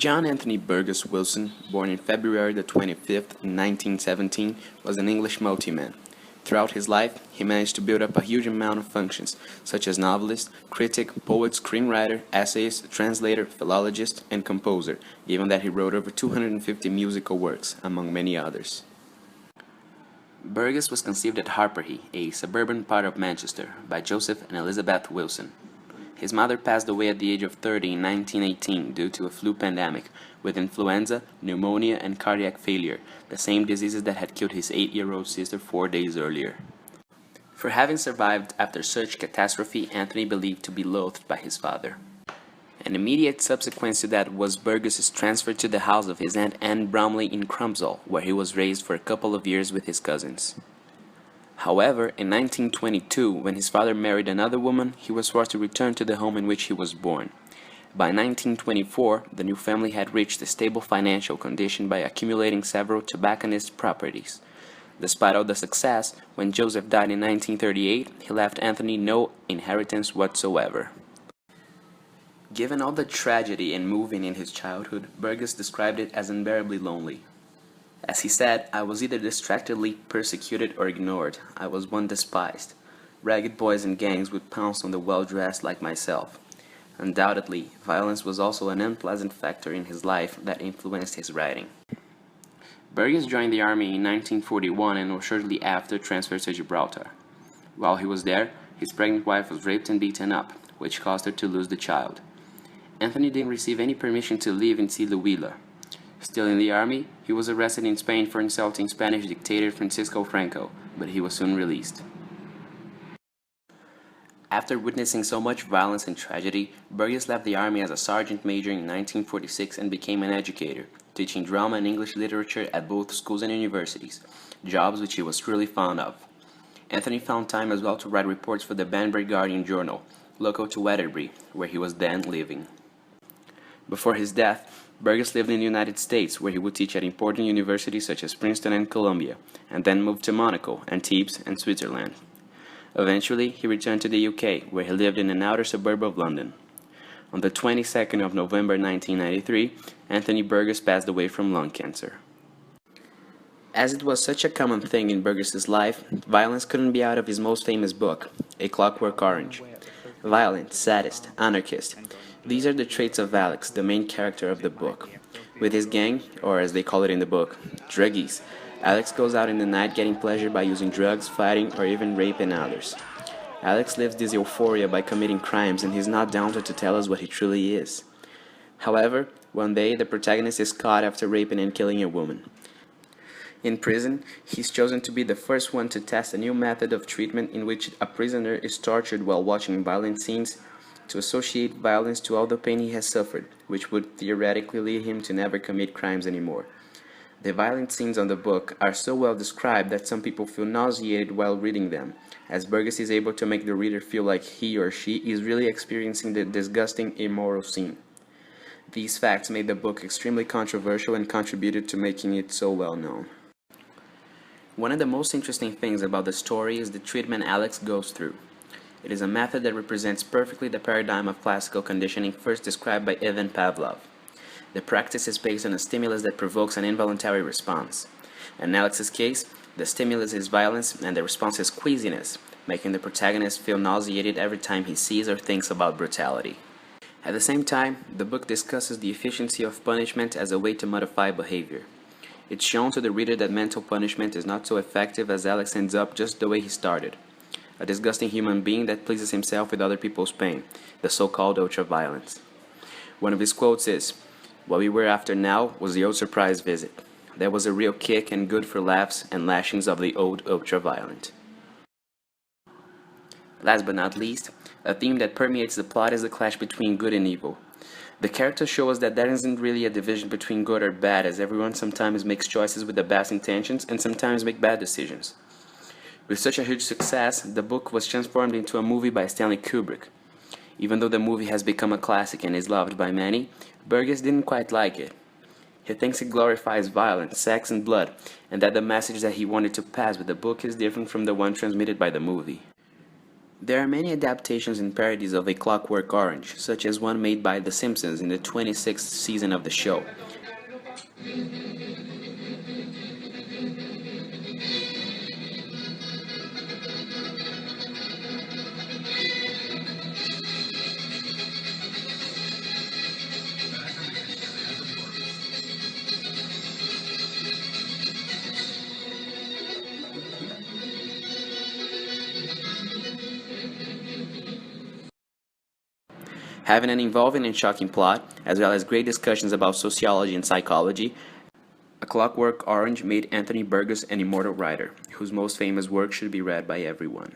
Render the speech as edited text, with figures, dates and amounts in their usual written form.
John Anthony Burgess Wilson, born in February the 25th, 1917, was an English multi-man. Throughout his life, he managed to build up a huge amount of functions, such as novelist, critic, poet, screenwriter, essayist, translator, philologist, and composer, given that he wrote over 250 musical works, among many others. Burgess was conceived at Harperhey, a suburban part of Manchester, by Joseph and Elizabeth Wilson. His mother passed away at the age of 30 in 1918 due to a flu pandemic, with influenza, pneumonia, and cardiac failure, the same diseases that had killed his 8-year-old sister 4 days earlier. For having survived after such catastrophe, Anthony believed to be loathed by his father. An immediate subsequence to that was Burgess's transfer to the house of his Aunt Anne Bromley in Crumpsall, where he was raised for a couple of years with his cousins. However, in 1922, when his father married another woman, he was forced to return to the home in which he was born. By 1924, the new family had reached a stable financial condition by accumulating several tobacconist properties. Despite all the success, when Joseph died in 1938, he left Anthony no inheritance whatsoever. Given all the tragedy and moving in his childhood, Burgess described it as unbearably lonely. As he said, "I was either distractedly persecuted or ignored. I was one despised. Ragged boys and gangs would pounce on the well-dressed like myself." Undoubtedly, violence was also an unpleasant factor in his life that influenced his writing. Burgess joined the army in 1941 and was shortly after transferred to Gibraltar. While he was there, his pregnant wife was raped and beaten up, which caused her to lose the child. Anthony didn't receive any permission to live in Siluila. Still in the army, he was arrested in Spain for insulting Spanish dictator Francisco Franco, but he was soon released. After witnessing so much violence and tragedy, Burgess left the army as a sergeant major in 1946 and became an educator, teaching drama and English literature at both schools and universities, jobs which he was truly fond of. Anthony found time as well to write reports for the Banbury Guardian Journal, local to Weatherbury, where he was then living. Before his death, Burgess lived in the United States, where he would teach at important universities such as Princeton and Columbia, and then moved to Monaco, Antibes, and Switzerland. Eventually, he returned to the UK, where he lived in an outer suburb of London. On the 22nd of November 1993, Anthony Burgess passed away from lung cancer. As it was such a common thing in Burgess's life, violence couldn't be out of his most famous book, A Clockwork Orange. Violent, sadist, anarchist. These are the traits of Alex, the main character of the book. With his gang, or as they call it in the book, druggies, Alex goes out in the night getting pleasure by using drugs, fighting, or even raping others. Alex lives this euphoria by committing crimes, and he's not daunted to tell us what he truly is. However, one day the protagonist is caught after raping and killing a woman. In prison, he's chosen to be the first one to test a new method of treatment in which a prisoner is tortured while watching violent scenes to associate violence to all the pain he has suffered, which would theoretically lead him to never commit crimes anymore. The violent scenes on the book are so well described that some people feel nauseated while reading them, as Burgess is able to make the reader feel like he or she is really experiencing the disgusting, immoral scene. These facts made the book extremely controversial and contributed to making it so well known. One of the most interesting things about the story is the treatment Alex goes through. It is a method that represents perfectly the paradigm of classical conditioning first described by Ivan Pavlov. The practice is based on a stimulus that provokes an involuntary response. In Alex's case, the stimulus is violence and the response is queasiness, making the protagonist feel nauseated every time he sees or thinks about brutality. At the same time, the book discusses the efficiency of punishment as a way to modify behavior. It's shown to the reader that mental punishment is not so effective as Alex ends up just the way he started. A disgusting human being that pleases himself with other people's pain, the so-called ultra-violence. One of his quotes is, "What we were after now was the old surprise visit. There was a real kick and good for laughs and lashings of the old ultra-violent." Last but not least, a theme that permeates the plot is the clash between good and evil. The characters show us that there isn't really a division between good or bad, as everyone sometimes makes choices with the best intentions and sometimes make bad decisions. With such a huge success, the book was transformed into a movie by Stanley Kubrick. Even though the movie has become a classic and is loved by many, Burgess didn't quite like it. He thinks it glorifies violence, sex, and blood, and that the message that he wanted to pass with the book is different from the one transmitted by the movie. There are many adaptations and parodies of A Clockwork Orange, such as one made by The Simpsons in the 26th season of the show. Having an involving and shocking plot, as well as great discussions about sociology and psychology, A Clockwork Orange made Anthony Burgess an immortal writer, whose most famous work should be read by everyone.